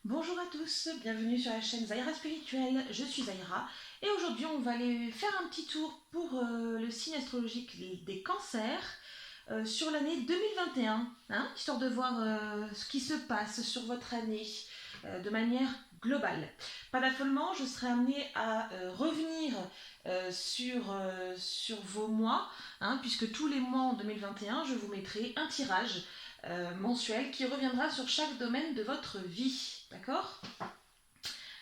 Bonjour à tous, bienvenue sur la chaîne Zaira Spirituelle, je suis Zaira et aujourd'hui on va aller faire un petit tour pour le signe astrologique des cancers sur l'année 2021, hein, histoire de voir ce qui se passe sur votre année de manière globale. Pas d'affolement, je serai amenée à revenir sur vos mois, hein, puisque tous les mois en 2021 je vous mettrai un tirage mensuel qui reviendra sur chaque domaine de votre vie. D'accord?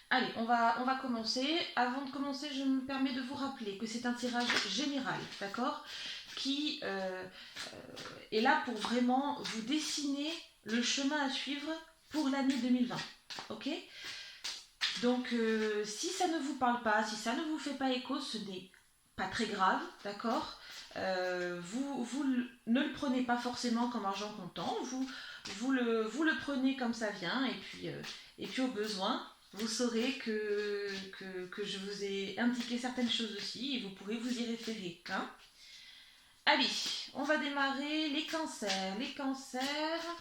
Allez, on va commencer. Avant de commencer, je me permets de vous rappeler que c'est un tirage général, d'accord? Qui est là pour vraiment vous dessiner le chemin à suivre pour l'année 2020. Ok? Donc, si ça ne vous parle pas, si ça ne vous fait pas écho, ce n'est pas très grave, d'accord? Vous ne le prenez pas forcément comme argent comptant, vous le prenez comme ça vient, et puis au besoin, vous saurez que je vous ai indiqué certaines choses aussi, et vous pourrez vous y référer. Hein. Allez, on va démarrer les cancers. Les cancers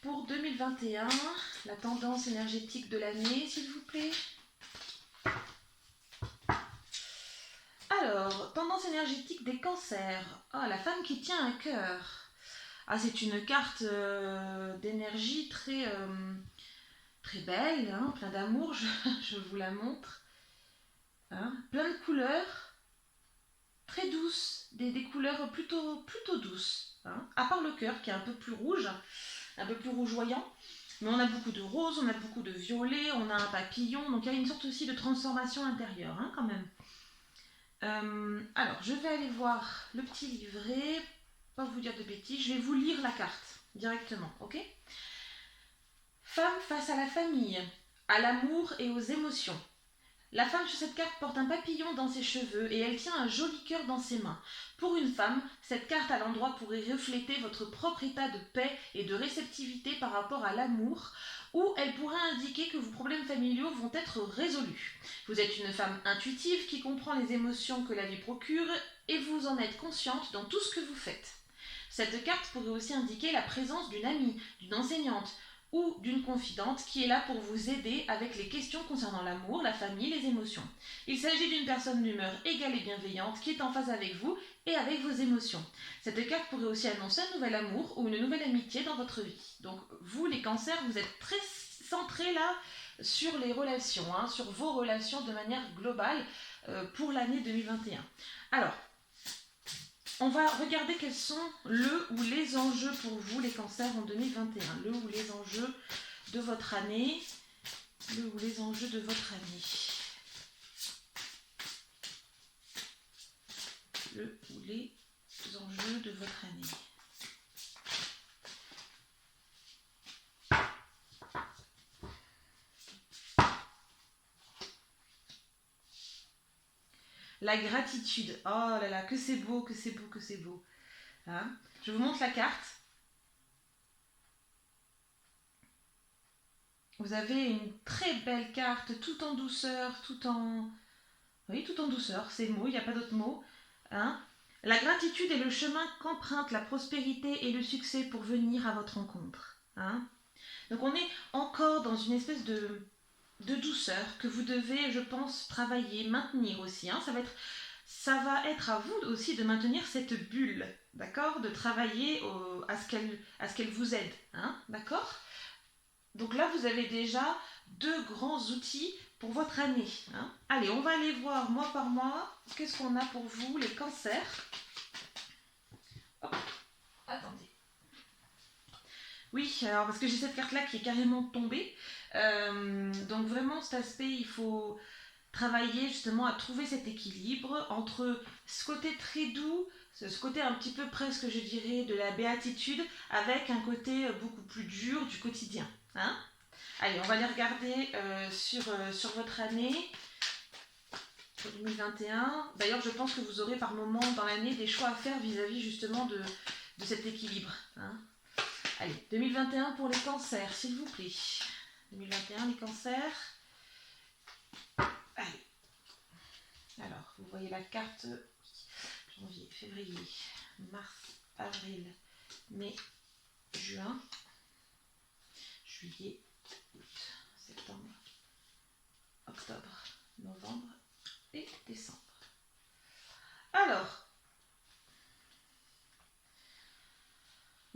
pour 2021, la tendance énergétique de l'année, s'il vous plaît. Alors, tendance énergétique des cancers. Ah, la femme qui tient un cœur. Ah, c'est une carte d'énergie très belle, hein, plein d'amour, je vous la montre. Hein, plein de couleurs, très douces, des couleurs plutôt douces. Hein, à part le cœur qui est un peu plus rougeoyant. Mais on a beaucoup de rose, on a beaucoup de violet, on a un papillon, donc il y a une sorte aussi de transformation intérieure, hein, quand même. Alors, je vais aller voir le petit livret, pas vous dire de bêtises, je vais vous lire la carte directement, ok? Femme face à la famille, à l'amour et aux émotions. La femme sur cette carte porte un papillon dans ses cheveux et elle tient un joli cœur dans ses mains. Pour une femme, cette carte à l'endroit pourrait refléter votre propre état de paix et de réceptivité par rapport à l'amour, ou elle pourrait indiquer que vos problèmes familiaux vont être résolus. Vous êtes une femme intuitive qui comprend les émotions que la vie procure et vous en êtes consciente dans tout ce que vous faites. Cette carte pourrait aussi indiquer la présence d'une amie, d'une enseignante ou d'une confidente qui est là pour vous aider avec les questions concernant l'amour, la famille, les émotions. Il s'agit d'une personne d'humeur égale et bienveillante qui est en phase avec vous et avec vos émotions. Cette carte pourrait aussi annoncer un nouvel amour ou une nouvelle amitié dans votre vie. Donc vous, les cancers, vous êtes très centrés là sur les relations, hein, sur vos relations de manière globale pour l'année 2021. Alors, on va regarder quels sont le ou les enjeux pour vous, les cancers, en 2021. Le ou les enjeux de votre année. Le ou les enjeux de votre année. Le ou les enjeux de votre année. La gratitude. Oh là là, que c'est beau, que c'est beau, que c'est beau. Hein, je vous montre la carte. Vous avez une très belle carte, tout en douceur, tout en... Oui, tout en douceur, c'est le mot, il n'y a pas d'autre mot. Hein. La gratitude est le chemin qu'emprunte la prospérité et le succès pour venir à votre rencontre. Hein. Donc on est encore dans une espèce de douceur que vous devez, je pense, travailler, maintenir aussi. Hein. Ça va être à vous aussi de maintenir cette bulle, d'accord? De travailler à ce qu'elle vous aide, hein, d'accord? Donc là, vous avez déjà deux grands outils pour votre année. Hein. Allez, on va aller voir mois par mois. Qu'est-ce qu'on a pour vous, les cancers? Hop, attendez. Oui, alors parce que j'ai cette carte-là qui est carrément tombée. Donc vraiment, cet aspect, il faut travailler justement à trouver cet équilibre entre ce côté très doux, ce côté un petit peu presque, je dirais, de la béatitude, avec un côté beaucoup plus dur du quotidien. Hein. Allez, on va aller regarder sur votre année 2021. D'ailleurs, je pense que vous aurez par moment dans l'année des choix à faire vis-à-vis justement de cet équilibre. Hein. Allez, 2021 pour les cancers, s'il vous plaît. 2021, les cancers. Allez. Alors, vous voyez la carte janvier, février, mars, avril, mai, juin, juillet, août,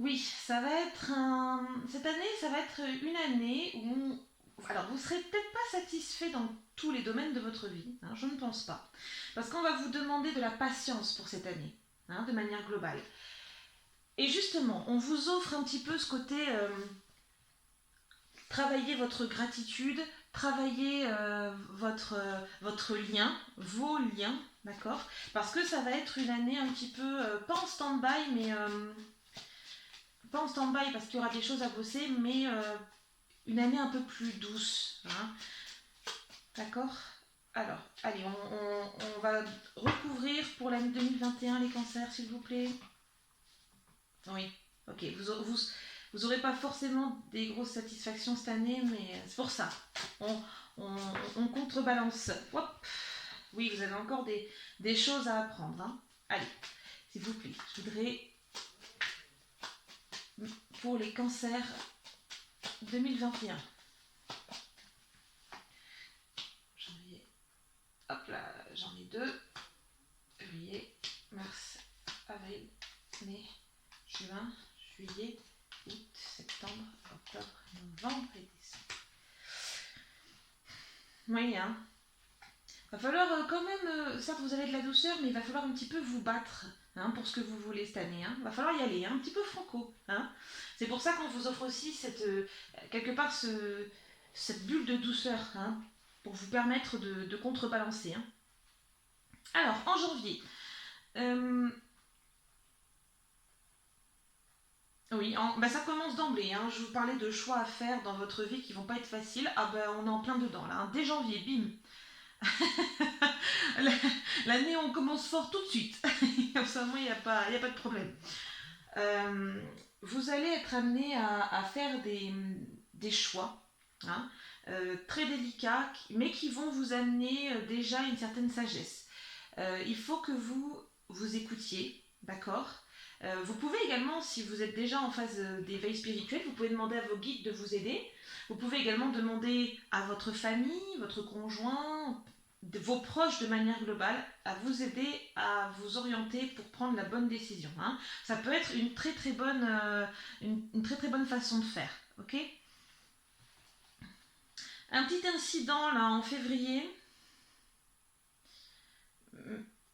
Oui, ça va être cette année, ça va être une année où alors vous serez peut-être pas satisfait dans tous les domaines de votre vie, hein, je ne pense pas, parce qu'on va vous demander de la patience pour cette année, hein, de manière globale. Et justement, on vous offre un petit peu ce côté travailler votre gratitude, travailler votre lien, vos liens, d'accord. Parce que ça va être une année un petit peu, pas en stand-by, mais pas en stand-by parce qu'il y aura des choses à bosser, mais une année un peu plus douce. Hein, d'accord. Alors, allez, on va recouvrir pour l'année 2021 les cancers, s'il vous plaît. Oui, ok. Vous aurez pas forcément des grosses satisfactions cette année, mais c'est pour ça. On, on, on contrebalance. Hop. Oui, vous avez encore des choses à apprendre. Hein. Allez, s'il vous plaît, je voudrais, pour les cancers 2021. Hop là, j'en ai deux. Février, mars, avril, mai, juin, juillet, août, septembre, octobre, novembre et décembre. Oui, hein. Va falloir quand même, certes vous avez de la douceur, mais il va falloir un petit peu vous battre hein, pour ce que vous voulez cette année. Hein. Va falloir y aller, hein, un petit peu franco. Hein. C'est pour ça qu'on vous offre aussi quelque part cette bulle de douceur hein, pour vous permettre de contrebalancer. Hein. Alors, en janvier, oui, ça commence d'emblée. Hein. Je vous parlais de choix à faire dans votre vie qui vont pas être faciles. Ah ben, on est en plein dedans là. Hein. Dès janvier, bim. L'année, on commence fort tout de suite. Comme ça, moi, il n'y a pas de problème. Vous allez être amené à faire des choix hein, très délicats, mais qui vont vous amener déjà une certaine sagesse. Il faut que vous écoutiez, d'accord. Vous pouvez également, si vous êtes déjà en phase d'éveil spirituel, vous pouvez demander à vos guides de vous aider. Vous pouvez également demander à votre famille, votre conjoint, vos proches de manière globale, à vous aider à vous orienter pour prendre la bonne décision. Hein. Ça peut être une très très bonne, une très très bonne façon de faire. Ok. Un petit incident là en février.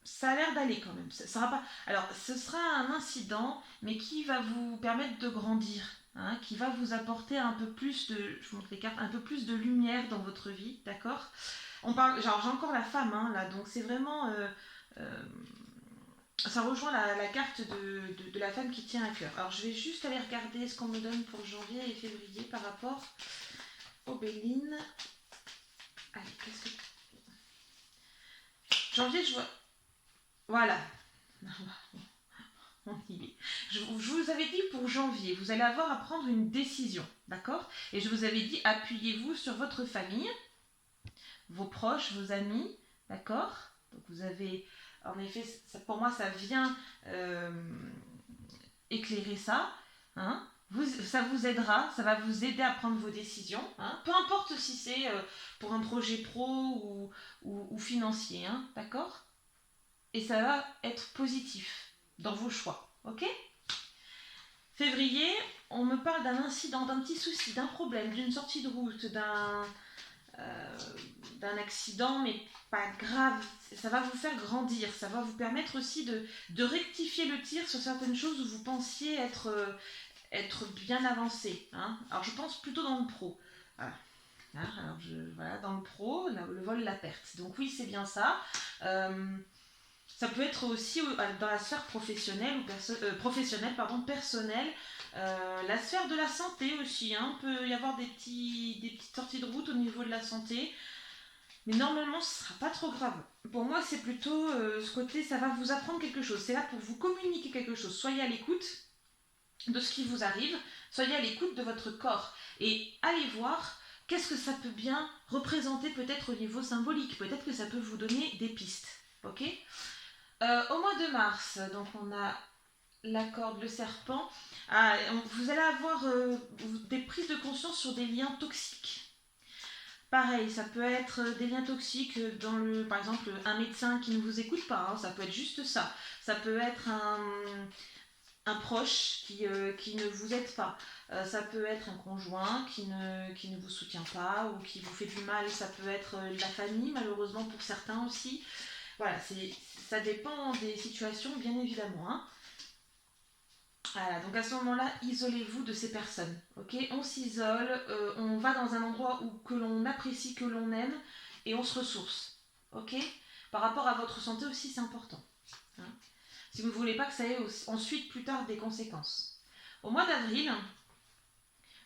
Ça a l'air d'aller quand même. Ça sera pas. Alors, ce sera un incident, mais qui va vous permettre de grandir, hein, qui va vous apporter un peu plus de, je vous montre les cartes, un peu plus de lumière dans votre vie, d'accord. On parle, genre j'ai encore la femme hein, là, donc c'est vraiment, ça rejoint la carte de la femme qui tient à cœur. Alors je vais juste aller regarder ce qu'on me donne pour janvier et février par rapport aux Béline. Allez, qu'est-ce que janvier, je vois. Voilà. On y est. Je vous avais dit pour janvier, vous allez avoir à prendre une décision, d'accord. Et je vous avais dit, appuyez-vous sur votre famille, vos proches, vos amis, d'accord. Donc vous avez, en effet, ça, pour moi, ça vient éclairer ça. Hein. Ça vous aidera, ça va vous aider à prendre vos décisions. Hein. Peu importe si c'est pour un projet pro ou financier, hein, d'accord. Et ça va être positif dans vos choix, ok. Février, on me parle d'un incident, d'un petit souci, d'un problème, d'une sortie de route, d'un accident, mais pas grave. Ça va vous faire grandir, ça va vous permettre aussi de rectifier le tir sur certaines choses où vous pensiez être bien avancé. Hein. Alors je pense plutôt dans le pro. Voilà. Hein, alors voilà, dans le pro, le vol, la perte. Donc oui, c'est bien ça. Ça peut être aussi dans la sphère professionnelle ou personnelle. La sphère de la santé aussi. Hein. Il peut y avoir des petites sorties de route au niveau de la santé. Mais normalement, ce ne sera pas trop grave. Pour moi, c'est plutôt ce côté, ça va vous apprendre quelque chose. C'est là pour vous communiquer quelque chose. Soyez à l'écoute de ce qui vous arrive. Soyez à l'écoute de votre corps. Et allez voir qu'est-ce que ça peut bien représenter peut-être au niveau symbolique. Peut-être que ça peut vous donner des pistes. Ok. Au mois de mars, donc on a la corde, le serpent. Vous allez avoir des prises de conscience sur des liens toxiques. Pareil, ça peut être des liens toxiques par exemple, un médecin qui ne vous écoute pas, hein, ça peut être juste ça. Ça peut être un un proche qui ne vous aide pas. Ça peut être un conjoint qui ne vous soutient pas ou qui vous fait du mal. Ça peut être la famille, malheureusement pour certains aussi. Voilà, ça dépend des situations, bien évidemment. Hein. Voilà, donc à ce moment-là, isolez-vous de ces personnes. Ok, on s'isole, on va dans un endroit que l'on apprécie, que l'on aime, et on se ressource. Ok. Par rapport à votre santé aussi, c'est important. Hein. Si vous ne voulez pas que ça ait ensuite, plus tard, des conséquences. Au mois d'avril,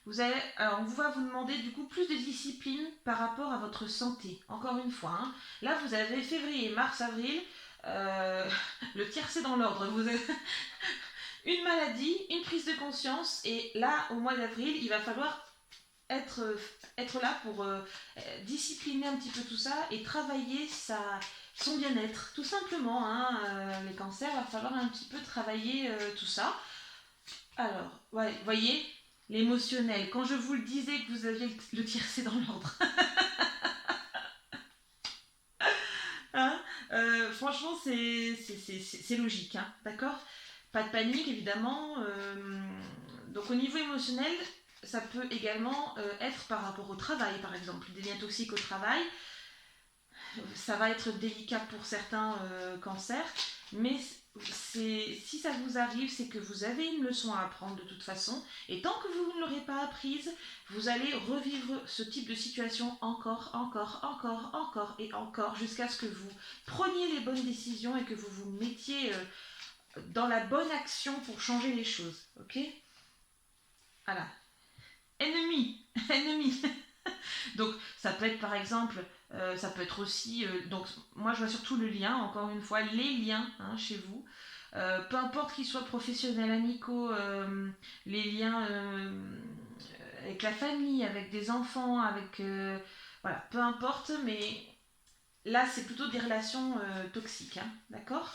on va vous demander du coup plus de discipline par rapport à votre santé. Encore une fois, hein. Là vous avez février, mars, avril, le tiercé dans l'ordre. Vous avez une maladie, une prise de conscience, et là au mois d'avril, il va falloir être là pour discipliner un petit peu tout ça et travailler son bien-être. Tout simplement, hein, les cancers, il va falloir un petit peu travailler tout ça. Alors, ouais, voyez, l'émotionnel. Quand je vous le disais que vous aviez le tiercé dans l'ordre. Hein, franchement, c'est logique, hein, d'accord. Pas de panique, évidemment. Donc, au niveau émotionnel, ça peut également être par rapport au travail, par exemple. Des liens toxiques au travail, ça va être délicat pour certains cancers, mais si ça vous arrive, c'est que vous avez une leçon à apprendre de toute façon, et tant que vous ne l'aurez pas apprise, vous allez revivre ce type de situation encore et encore, jusqu'à ce que vous preniez les bonnes décisions et que vous vous mettiez dans la bonne action pour changer les choses, ok? Voilà. Ennemi, ennemi. Donc ça peut être par exemple, ça peut être aussi, donc moi je vois surtout le lien, encore une fois, les liens hein, chez vous, peu importe qu'ils soient professionnels, amicaux, les liens avec la famille, avec des enfants, avec, voilà, peu importe, mais là c'est plutôt des relations toxiques, hein, d'accord.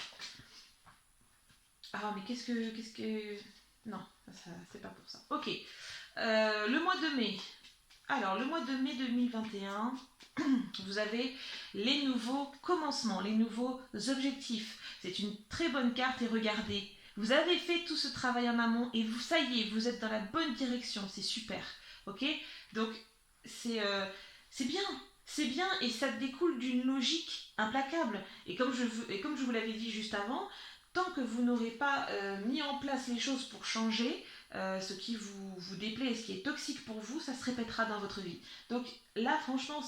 Ah mais qu'est-ce que... Non, ça, c'est pas pour ça. Ok, le mois de mai. Alors, le mois de mai 2021, vous avez les nouveaux commencements, les nouveaux objectifs. C'est une très bonne carte et regardez, vous avez fait tout ce travail en amont et ça y est, vous êtes dans la bonne direction, c'est super. Ok. Donc, c'est bien, c'est bien et ça découle d'une logique implacable. Et comme je vous l'avais dit juste avant, tant que vous n'aurez pas mis en place les choses pour changer, ce qui vous déplaît et ce qui est toxique pour vous, ça se répétera dans votre vie. Donc là, franchement,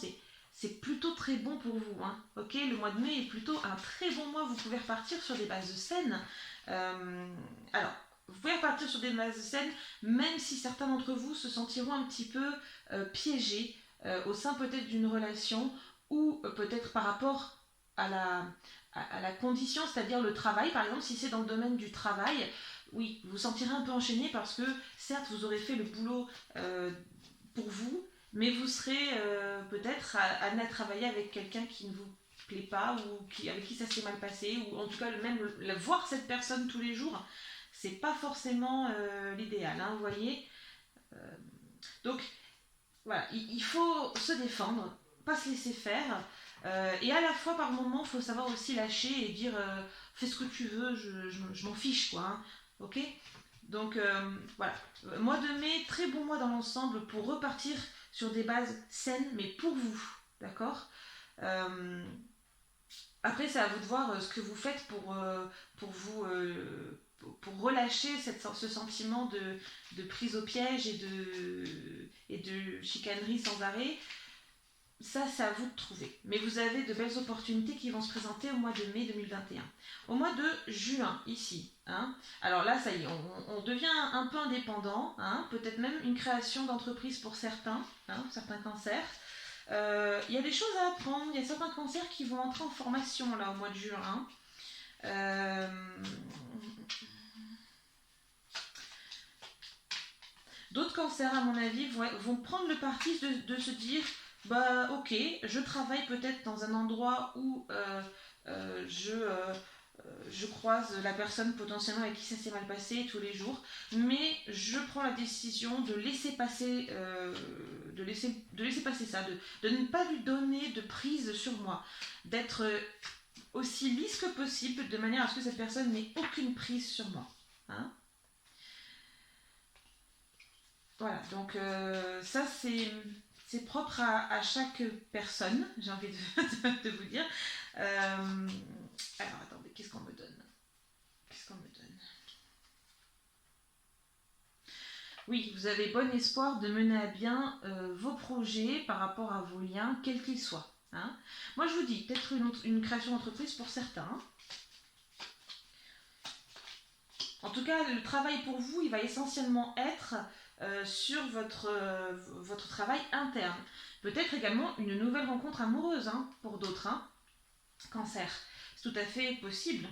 c'est plutôt très bon pour vous. Hein. Ok, le mois de mai est plutôt un très bon mois. Vous pouvez repartir sur des bases saines. Alors, vous pouvez repartir sur des bases saines, même si certains d'entre vous se sentiront un petit peu piégés au sein peut-être d'une relation ou peut-être par rapport à la condition, c'est-à-dire le travail. Par exemple, si c'est dans le domaine du travail, oui, vous vous sentirez un peu enchaîné parce que certes vous aurez fait le boulot pour vous, mais vous serez peut-être amené à travailler avec quelqu'un qui ne vous plaît pas ou avec qui ça s'est mal passé, ou en tout cas même voir cette personne tous les jours, c'est pas forcément l'idéal, hein, vous voyez. Euh, donc voilà, il faut se défendre, pas se laisser faire. Et à la fois, par moment, il faut savoir aussi lâcher et dire fais ce que tu veux, je m'en fiche, quoi. Hein. Ok. Donc voilà. Mois de mai, très bon mois dans l'ensemble pour repartir sur des bases saines, mais pour vous. D'accord. Après, c'est à vous de voir ce que vous faites pour vous. Pour relâcher ce sentiment de prise au piège et de chicanerie sans arrêt. Ça, c'est à vous de trouver. Mais vous avez de belles opportunités qui vont se présenter au mois de mai 2021. Au mois de juin, ici. Hein, alors là, ça y est, on devient un peu indépendant. Hein, peut-être même une création d'entreprise pour certains, hein, certains cancers. Il y a des choses à apprendre. Il y a certains cancers qui vont entrer en formation là, au mois de juin. D'autres cancers, à mon avis, vont prendre le parti de se dire bah ok, je travaille peut-être dans un endroit où je croise la personne potentiellement avec qui ça s'est mal passé tous les jours, mais je prends la décision de laisser passer, de laisser passer ça, de ne pas lui donner de prise sur moi, d'être aussi lisse que possible de manière à ce que cette personne n'ait aucune prise sur moi. Hein. Voilà, donc ça c'est propre à chaque personne, j'ai envie de vous dire. Alors attendez, qu'est-ce qu'on me donne? Qu'est-ce qu'on me donne? Oui, vous avez bon espoir de mener à bien vos projets par rapport à vos liens, quels qu'ils soient. Hein. Moi je vous dis, peut-être une création d'entreprise pour certains. Hein. En tout cas, le travail pour vous, il va essentiellement être sur votre travail interne. Peut-être également une nouvelle rencontre amoureuse hein, pour d'autres. Hein. Cancer, c'est tout à fait possible.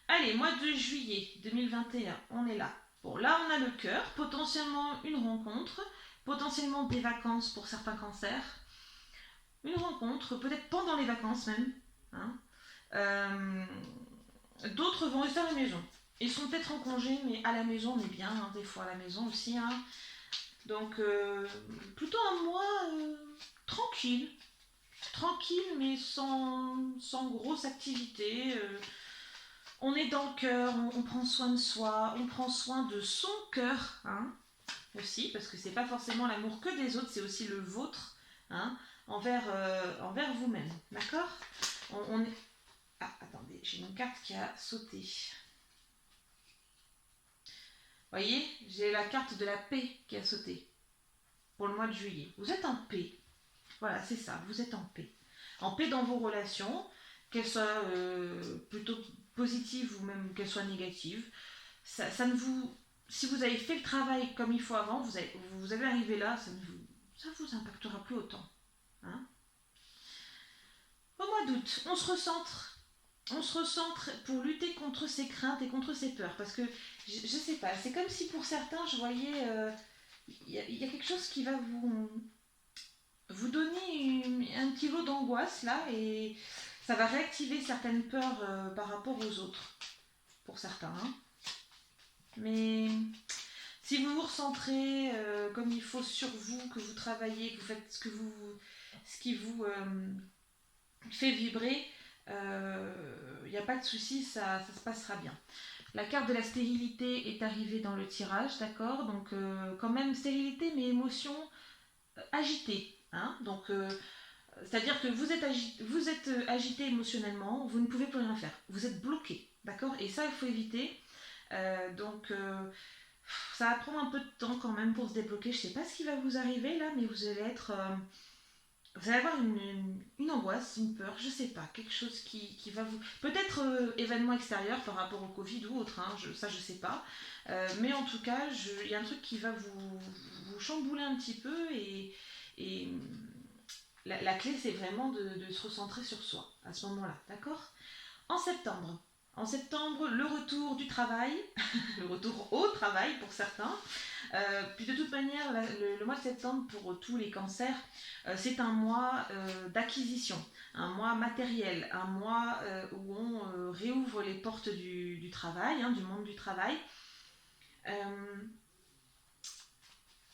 Allez, mois de juillet 2021, on est là. Bon, là on a le cœur, potentiellement une rencontre, potentiellement des vacances pour certains cancers, une rencontre, peut-être pendant les vacances même. Hein. D'autres vont rester à la maison. Ils sont peut-être en congé, mais à la maison, on est bien, hein, des fois à la maison aussi. Hein. Donc, plutôt un mois tranquille. Tranquille, mais sans grosse activité. On est dans le cœur, on prend soin de soi, on prend soin de son cœur, hein, aussi, parce que c'est pas forcément l'amour que des autres, c'est aussi le vôtre, hein, envers vous-même. D'accord. On est... Ah, attendez, j'ai une carte qui a sauté. Vous voyez, j'ai la carte de la paix qui a sauté pour le mois de juillet. Vous êtes en paix. Voilà, c'est ça, vous êtes en paix. En paix dans vos relations, qu'elles soient plutôt positives ou même qu'elles soient négatives. Ça ne vous... Si vous avez fait le travail comme il faut avant, vous allez arriver là, ça vous impactera plus autant. Hein. Au mois d'août, on se recentre pour lutter contre ses craintes et contre ses peurs. Parce que, je sais pas, c'est comme si pour certains, je voyais, y a quelque chose qui va vous donner un petit lot d'angoisse là, et ça va réactiver certaines peurs par rapport aux autres, pour certains. Hein. Mais si vous vous recentrez comme il faut sur vous, que vous travaillez, que vous faites ce qui vous fait vibrer, il n'y a pas de souci, ça se passera bien. La carte de la stérilité est arrivée dans le tirage, d'accord. Donc quand même stérilité, mais émotion agitée. Hein. Donc c'est-à-dire que vous êtes agité émotionnellement, vous ne pouvez plus rien faire. Vous êtes bloqué, d'accord. Et ça, il faut éviter. Donc ça va prendre un peu de temps quand même pour se débloquer. Je ne sais pas ce qui va vous arriver là, mais vous allez être... vous allez avoir une angoisse, une peur, je sais pas, quelque chose qui va vous... Peut-être événement extérieur par rapport au Covid ou autre, hein, ça je sais pas. Mais en tout cas, il y a un truc qui va vous chambouler un petit peu et la clé c'est vraiment de se recentrer sur soi à ce moment-là, d'accord. En septembre, le retour du travail, le retour au travail pour certains. Puis de toute manière, le mois de septembre pour tous les cancers, c'est un mois d'acquisition, un mois matériel, un mois où on réouvre les portes du travail, hein, du monde du travail.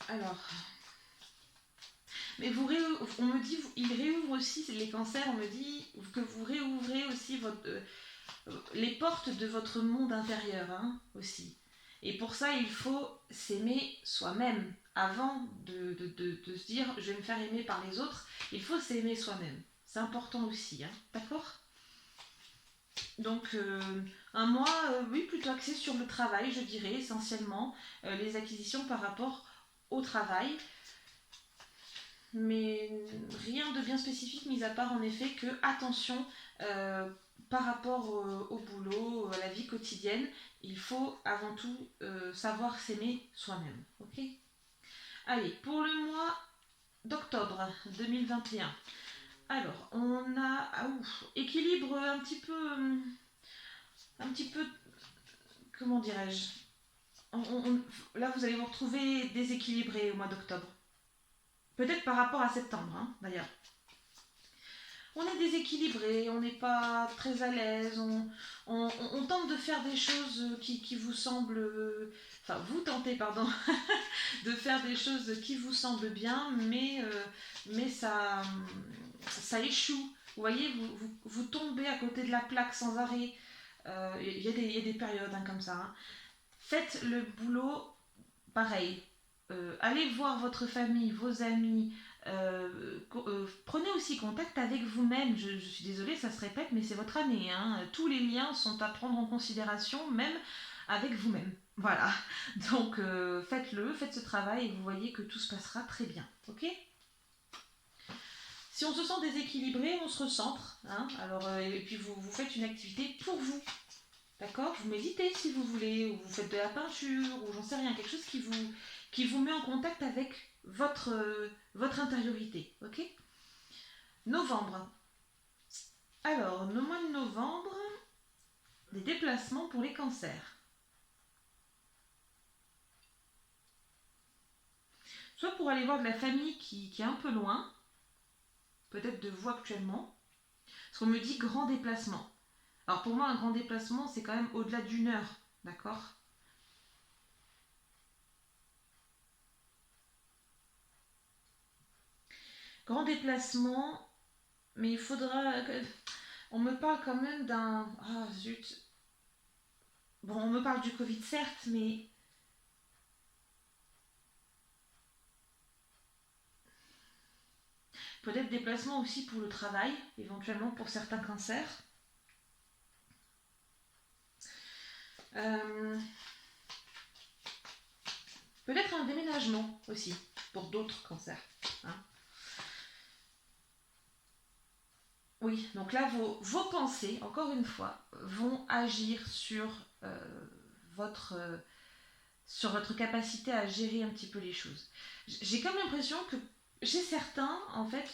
Alors, mais on me dit, il réouvre aussi les cancers, on me dit que vous réouvrez aussi les portes de votre monde intérieur, hein, aussi. Et pour ça, il faut s'aimer soi-même. Avant de se dire je vais me faire aimer par les autres, il faut s'aimer soi-même. C'est important aussi, hein, d'accord. Donc, un mois, oui, plutôt axé sur le travail, je dirais, essentiellement, les acquisitions par rapport au travail. Mais rien de bien spécifique, mis à part en effet que, attention, par rapport au boulot, à la vie quotidienne, il faut avant tout savoir s'aimer soi-même. Ok. Allez, pour le mois d'octobre 2021. Alors, on a équilibre un petit peu, comment dirais-je, là vous allez vous retrouver déséquilibré au mois d'octobre. Peut-être par rapport à septembre, hein, d'ailleurs. On est déséquilibré, on n'est pas très à l'aise, on tente de faire des choses qui vous semblent... Enfin, vous tentez, pardon, de faire des choses qui vous semblent bien, mais ça échoue. Vous voyez, vous tombez à côté de la plaque sans arrêt. Il y a des périodes hein, comme ça. Hein. Faites le boulot pareil. allez voir votre famille, vos amis, prenez aussi contact avec vous-même. Je suis désolée, ça se répète, mais c'est votre année, hein. Tous les liens sont à prendre en considération, même avec vous-même. Voilà. Donc faites-le, faites ce travail et vous voyez que tout se passera très bien. Ok ? Si on se sent déséquilibré, on se recentre. Hein. Alors, et puis vous faites une activité pour vous. D'accord ? Vous méditez si vous voulez, ou vous faites de la peinture, ou j'en sais rien, quelque chose qui vous met en contact avec votre intériorité. Ok ? Novembre. Alors, le mois de novembre, des déplacements pour les cancers. Soit pour aller voir de la famille qui est un peu loin, peut-être de vous actuellement, parce qu'on me dit grand déplacement. Alors pour moi, un grand déplacement, c'est quand même au-delà d'1 heure, d'accord ? Grand déplacement, mais il faudra... On me parle quand même d'un... Ah zut. Bon, on me parle du Covid, certes, mais... Peut-être déplacement aussi pour le travail, éventuellement pour certains cancers. Euh, Peut-être un déménagement aussi, pour d'autres cancers. Hein. Oui, donc là, vos pensées, encore une fois, vont agir votre, euh, sur votre capacité à gérer un petit peu les choses. J'ai comme l'impression que chez certains, en fait,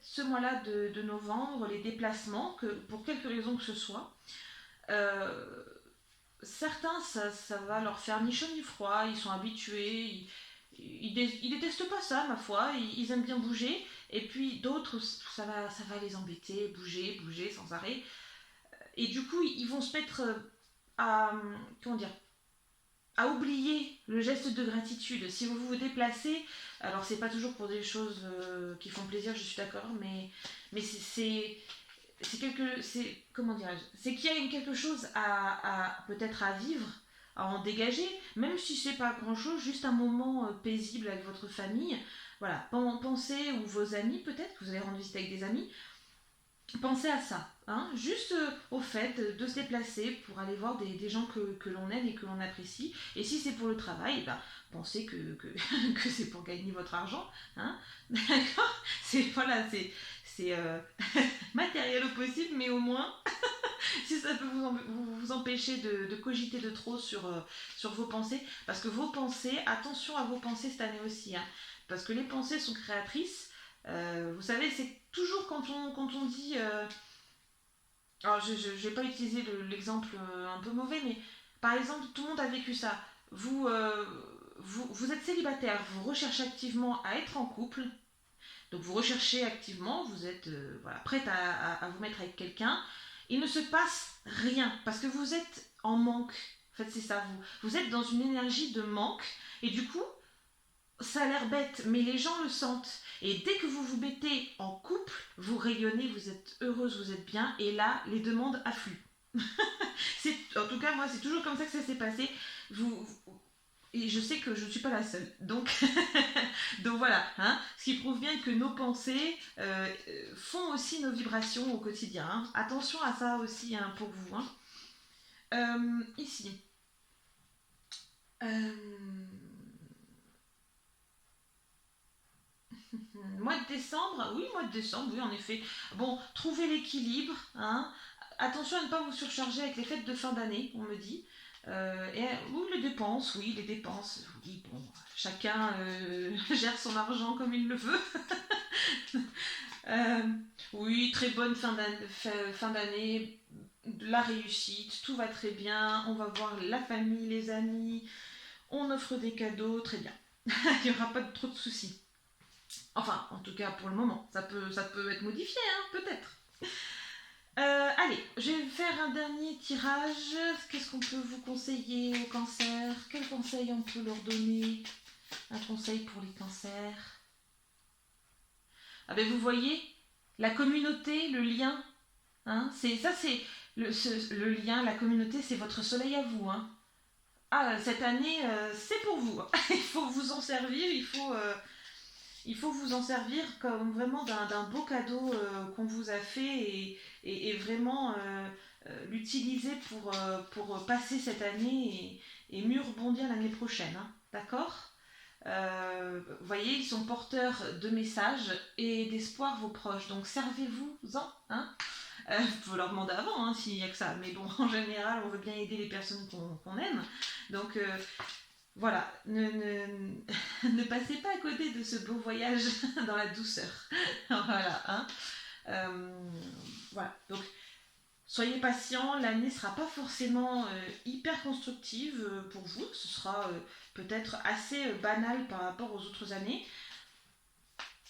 ce mois-là de novembre, les déplacements, que pour quelque raison que ce soit, euh, certains, ça va leur faire ni chaud ni froid, ils sont habitués, ils détestent pas ça, ma foi, ils aiment bien bouger, et puis d'autres, ça va les embêter, bouger sans arrêt, et du coup, ils vont se mettre à, comment dire, à oublier le geste de gratitude. Si vous vous déplacez, alors c'est pas toujours pour des choses qui font plaisir, je suis d'accord, mais c'est comment dirais-je, c'est qu'il y a quelque chose à peut-être à vivre, à en dégager, même si c'est pas grand chose, juste un moment paisible avec votre famille. Voilà, pensez, ou vos amis peut-être, que vous allez rendre visite avec des amis, pensez à ça, hein, juste au fait de se déplacer pour aller voir des gens que l'on aime et que l'on apprécie. Et si c'est pour le travail, ben, pensez que c'est pour gagner votre argent. Hein, d'accord. Voilà, c'est matériel au possible, mais au moins, si ça peut vous empêcher de cogiter de trop sur vos pensées. Parce que vos pensées, attention à vos pensées cette année aussi. Hein, parce que les pensées sont créatrices. Vous savez, c'est toujours quand on dit... alors, je ne vais pas utiliser l'exemple un peu mauvais, mais par exemple, tout le monde a vécu ça. Vous, vous êtes célibataire, vous recherchez activement à être en couple, donc vous recherchez activement, vous êtes voilà, prête à vous mettre avec quelqu'un. Il ne se passe rien parce que vous êtes en manque. En fait, c'est ça, vous êtes dans une énergie de manque et du coup, ça a l'air bête, mais les gens le sentent. Et dès que vous vous mettez en couple, vous rayonnez, vous êtes heureuse, vous êtes bien, et là, les demandes affluent. En tout cas, moi, c'est toujours comme ça que ça s'est passé. Et je sais que je ne suis pas la seule. Donc, donc voilà, hein, ce qui prouve bien que nos pensées font aussi nos vibrations au quotidien. Hein. Attention à ça aussi hein, pour vous. Hein. Ici. Euh, Mois de décembre, oui, en effet. Bon, trouvez l'équilibre. Hein. Attention à ne pas vous surcharger avec les fêtes de fin d'année, on me dit. Ou les dépenses, oui, bon, chacun gère son argent comme il le veut. Euh, oui, très bonne fin d'année, de la réussite, tout va très bien, on va voir la famille, les amis, on offre des cadeaux, très bien. Il n'y aura pas trop de soucis. Enfin, en tout cas pour le moment, ça peut être modifié, hein, peut-être. Allez, je vais faire un dernier tirage. Qu'est-ce qu'on peut vous conseiller au cancer? Quel conseil on peut leur donner? Un conseil pour les cancers. Ah ben vous voyez, la communauté, le lien, hein, c'est le lien, la communauté, c'est votre soleil à vous. Hein. Ah, cette année, c'est pour vous. Il faut vous en servir, il faut vous en servir comme vraiment d'un beau cadeau qu'on vous a fait et vraiment l'utiliser pour passer cette année et mieux rebondir l'année prochaine. Hein. D'accord. Vous voyez, ils sont porteurs de messages et d'espoir vos proches. Donc servez-vous-en. Hein. Vous pouvez leur demander avant hein, s'il n'y a que ça. Mais bon, en général, on veut bien aider les personnes qu'on aime. Donc voilà, ne passez pas à côté de ce beau voyage dans la douceur. Voilà, hein. Voilà. Donc soyez patient, l'année ne sera pas forcément hyper constructive pour vous. Ce sera peut-être assez banal par rapport aux autres années.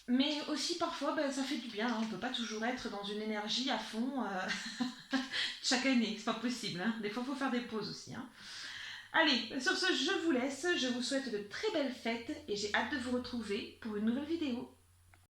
Mais aussi parfois, ça fait du bien. Hein. On ne peut pas toujours être dans une énergie à fond chaque année. C'est pas possible. Hein. Des fois, il faut faire des pauses aussi. Hein. Allez, sur ce, je vous laisse. Je vous souhaite de très belles fêtes et j'ai hâte de vous retrouver pour une nouvelle vidéo.